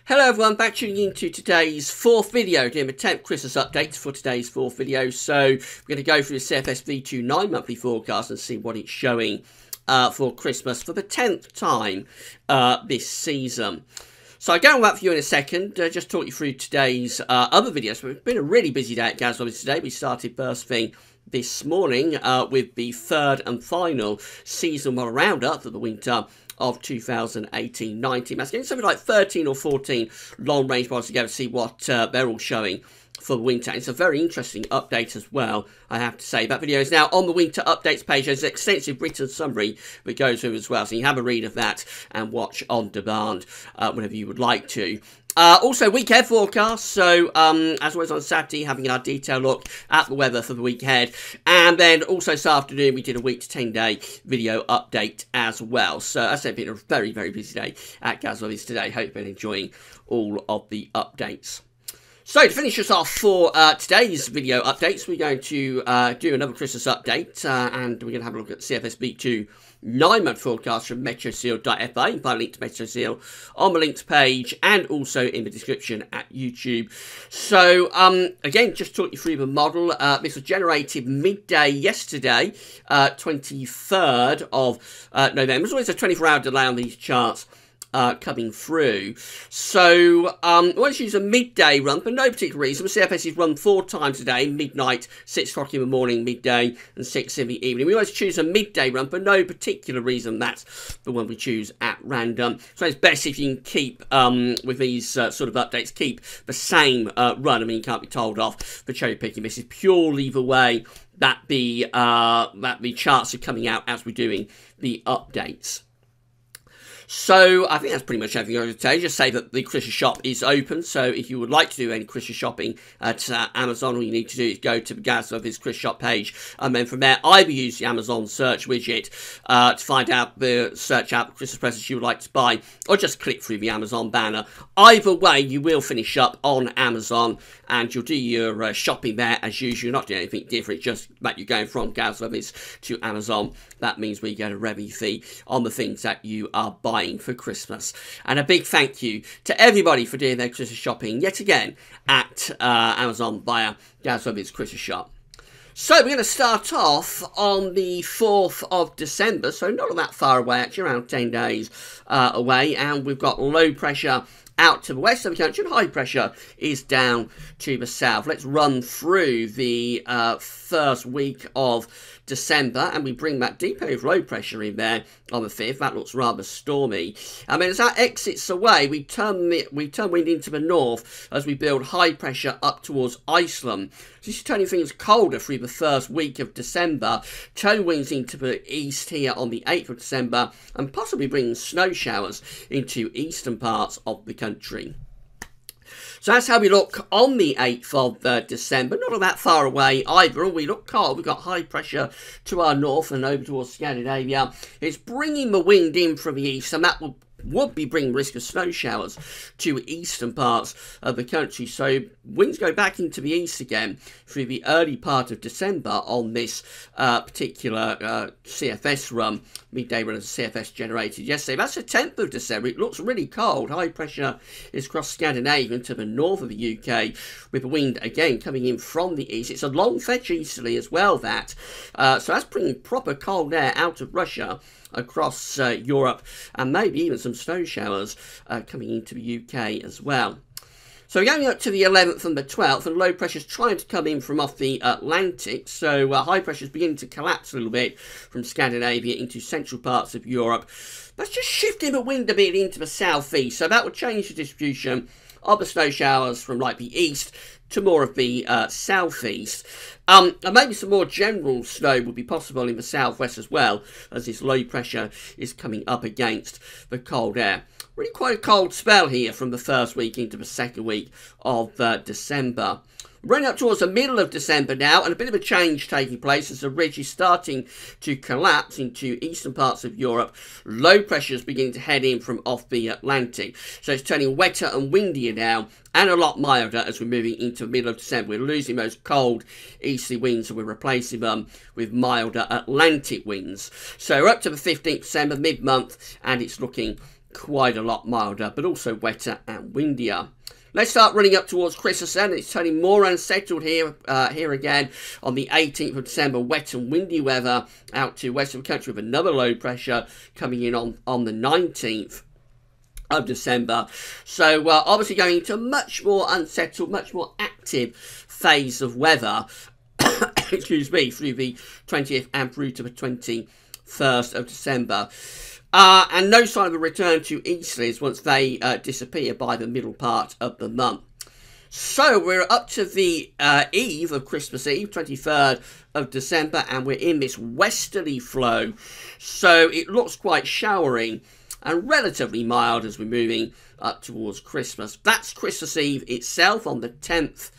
Hello everyone, back tuning into today's fourth video, doing a 10th Christmas update for today's fourth video. So we're going to go through the CFS V2 9-monthly forecast and see what it's showing for Christmas for the 10th time this season. So I'll get on that for you in a second, just talk you through today's other videos. It's been a really busy day at Gazovich today. We started first thing this morning with the third and final season model roundup for the winter of 2018-19. That's getting something like 13 or 14 long-range models together to see what they're all showing for the winter. It's a very interesting update as well, I have to say. That video is now on the winter updates page. There's an extensive written summary that goes through as well, so you have a read of that and watch on demand whenever you would like to. Also, week ahead forecast, so as always on Saturday, having our detailed look at the weather for the week ahead. And then also this afternoon, we did a week to 10-day video update as well. So as I said, it's been a very, very busy day at Gazovich today. Hope you've been enjoying all of the updates. So to finish us off for today's video updates, we're going to do another Christmas update, and we're going to have a look at CFS V2 9-month forecast from metroseal.fa. You can find a link to Metroseal on the links page and also in the description at YouTube. So again, just talk you through the model. This was generated midday yesterday, 23rd of November. There's always a 24-hour delay on these charts coming through. So let's use a midday run for no particular reason. The CFS is run 4 times a day: midnight, 6 o'clock in the morning, midday, and 6 in the evening. We always choose a midday run for no particular reason. That's the one we choose at random. So it's best if you can keep with these sort of updates, keep the same run. I mean, you can't be told off for cherry picking. This is purely the way that the charts are coming out as we're doing the updates. So I think that's pretty much everything I'm going to say. Just say that the Christmas shop is open. So if you would like to do any Christmas shopping at Amazon, all you need to do is go to the Gazovich Christmas shop page. And then from there, either use the Amazon search widget to find out search out the Christmas presents you would like to buy, or just click through the Amazon banner. Either way, you will finish up on Amazon and you'll do your shopping there as usual. You're not doing anything different, just that you're going from Gazovich to Amazon. That means we get a revenue fee on the things that you are buying for Christmas. And a big thank you to everybody for doing their Christmas shopping yet again at Amazon via Gazovich Christmas shop. So we're going to start off on the 4th of December, so not that far away, actually around 10 days away, and we've got low pressure out to the west of the country and high pressure is down to the south. Let's run through the first week of December, and we bring that deep area of low pressure in there on the 5th. That looks rather stormy. I mean, as that exits away, we turn wind into the north as we build high pressure up towards Iceland. So this is turning things colder through the first week of December. Turn winds into the east here on the 8th of December, and possibly bringing snow showers into eastern parts of the country. So that's how we look on the 8th of December. Not all that far away either. And we look cold. We've got high pressure to our north and over towards Scandinavia. It's bringing the wind in from the east, and that would be bringing risk of snow showers to eastern parts of the country. So winds go back into the east again through the early part of December on this particular CFS run, midday run of the CFS generated yesterday. That's the 10th of December. It looks really cold. High pressure is across Scandinavia into the north of the UK, with the wind again coming in from the east. It's a long fetch easterly as well, that. So that's bringing proper cold air out of Russia across Europe, and maybe even some snow showers coming into the UK as well. So we're going up to the 11th and the 12th, and low pressure is trying to come in from off the Atlantic. So high pressure is beginning to collapse a little bit from Scandinavia into central parts of Europe. That's just shifting the wind a bit into the southeast. So that would change the distribution of the snow showers from like the east to more of the southeast. And maybe some more general snow would be possible in the southwest as well, as this low pressure is coming up against the cold air. Really quite a cold spell here from the first week into the second week of December. Running up towards the middle of December now, and a bit of a change taking place as the ridge is starting to collapse into eastern parts of Europe. Low pressure is beginning to head in from off the Atlantic. So it's turning wetter and windier now, and a lot milder as we're moving into the middle of December. We're losing those cold easterly winds, and we're replacing them with milder Atlantic winds. So we're up to the 15th of December, mid-month, and it's looking quite a lot milder, but also wetter and windier. Let's start running up towards Christmas then. It's turning more unsettled here again on the 18th of December. Wet and windy weather out to west of the country with another low pressure coming in on the 19th of December. So obviously going into a much more unsettled, much more active phase of weather, excuse me, through the 20th and through to the 21st of December. And no sign of a return to easterlies once they disappear by the middle part of the month. So we're up to the eve of Christmas Eve, 23rd of December, and we're in this westerly flow. So it looks quite showery and relatively mild as we're moving up towards Christmas. That's Christmas Eve itself on the 10th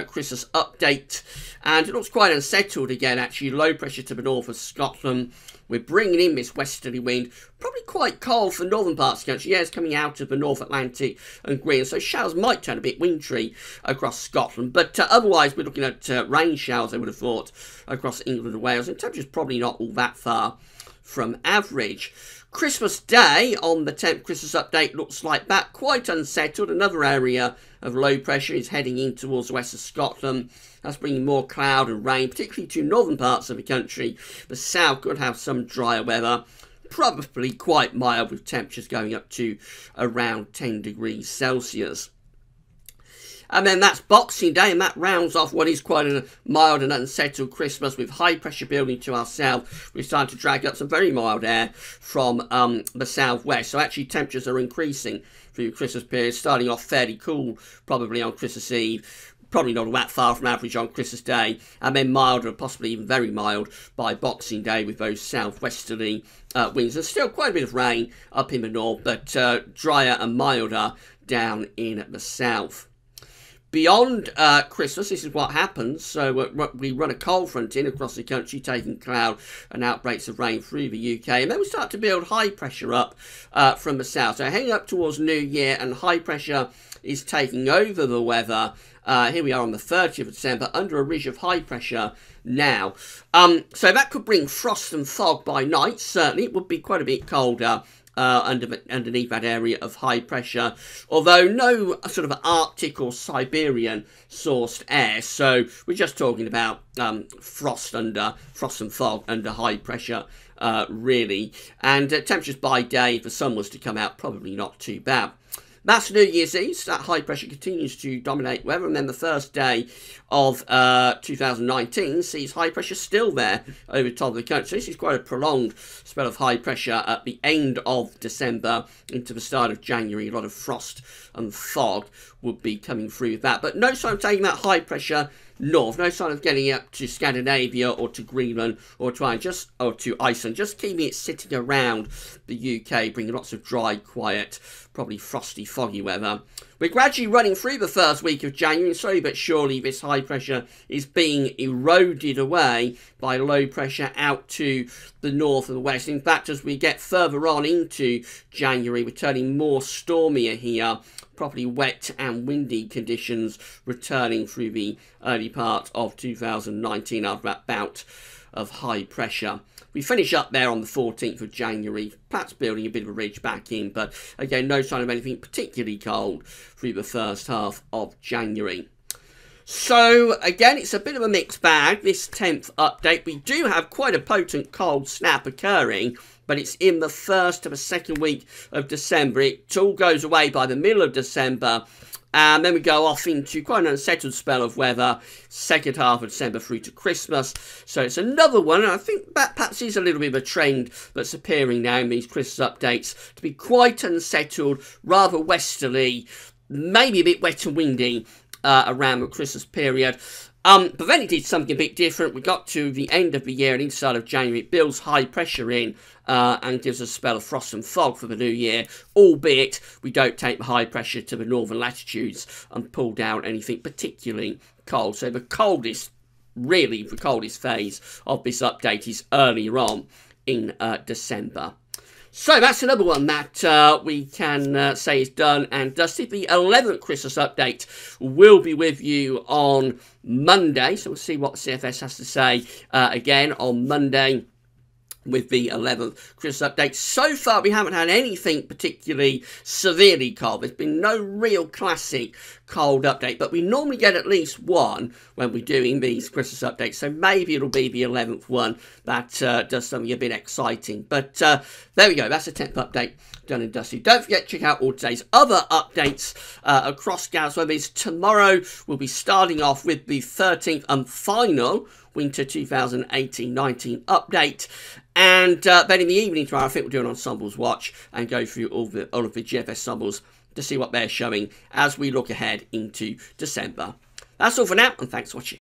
Christmas update. And it looks quite unsettled again, actually. Low pressure to the north of Scotland. We're bringing in this westerly wind, probably quite cold for northern parts of the country. Yeah, it's coming out of the North Atlantic and Greenland, so showers might turn a bit wintry across Scotland. But otherwise, we're looking at rain showers, I would have thought, across England and Wales. And temperature's probably not all that far from average. Christmas Day on the 10th Christmas update looks like that. Quite unsettled. Another area of low pressure is heading in towards the west of Scotland. That's bringing more cloud and rain, particularly to northern parts of the country. The south could have some drier weather. Probably quite mild with temperatures going up to around 10 degrees Celsius. And then that's Boxing Day, and that rounds off what is quite a mild and unsettled Christmas with high pressure building to our south. We're starting to drag up some very mild air from the southwest. So actually temperatures are increasing through the Christmas period, starting off fairly cool probably on Christmas Eve. Probably not that far from average on Christmas Day, and then milder, possibly even very mild by Boxing Day with those southwesterly winds. There's still quite a bit of rain up in the north, but drier and milder down in the south. Beyond Christmas, this is what happens. So we run a cold front in across the country, taking cloud and outbreaks of rain through the UK. And then we start to build high pressure up from the south. So heading up towards New Year, and high pressure is taking over the weather. Here we are on the 30th of December, under a ridge of high pressure now. So that could bring frost and fog by night. Certainly, it would be quite a bit colder underneath that area of high pressure, although no sort of Arctic or Siberian sourced air, so we're just talking about frost and fog under high pressure really, and temperatures by day, if the sun was to come out, probably not too bad. That's New Year's Eve. That high pressure continues to dominate weather, and then the first day of 2019 sees high pressure still there over the top of the country. This is quite a prolonged spell of high pressure at the end of December into the start of January. A lot of frost and fog would be coming through with that, but no sign of taking that high pressure north. No sign of getting up to Scandinavia or to Greenland or to Iceland. Just keeping it sitting around the UK, bringing lots of dry, quiet, probably frosty, foggy weather. We're gradually running through the first week of January, and slowly but surely this high pressure is being eroded away by low pressure out to the north and the west. In fact, as we get further on into January, we're turning more stormier here. Properly wet and windy conditions returning through the early part of 2019 after that bout of high pressure. We finish up there on the 14th of January, perhaps building a bit of a ridge back in, but again, no sign of anything particularly cold through the first half of January. So, again, it's a bit of a mixed bag, this 10th update. We do have quite a potent cold snap occurring, but it's in the first to the second week of December. It all goes away by the middle of December, and then we go off into quite an unsettled spell of weather, second half of December through to Christmas. So it's another one, and I think that perhaps is a little bit of a trend that's appearing now in these Christmas updates, to be quite unsettled, rather westerly, maybe a bit wet and windy around the Christmas period. But then it did something a bit different. We got to the end of the year and into the start of January. It builds high pressure in and gives us a spell of frost and fog for the new year, albeit we don't take the high pressure to the northern latitudes and pull down anything particularly cold. So the coldest phase of this update is earlier on in December. So that's another one that we can say is done and dusted. The 11th Christmas update will be with you on Monday. So we'll see what the CFS has to say again on Monday. with the 11th Christmas update. So far, we haven't had anything particularly severely cold. There's been no real classic cold update, but we normally get at least one when we're doing these Christmas updates. So maybe it'll be the 11th one that does something a bit exciting. But there we go. That's the 10th update done and dusted. Don't forget to check out all today's other updates across Gaz Weathers. Tomorrow, we'll be starting off with the 13th and final Winter 2018-19 update. And then in the evening tomorrow, I think we'll do an Ensembles Watch and go through all of the GFS Ensembles to see what they're showing as we look ahead into December. That's all for now, and thanks for watching.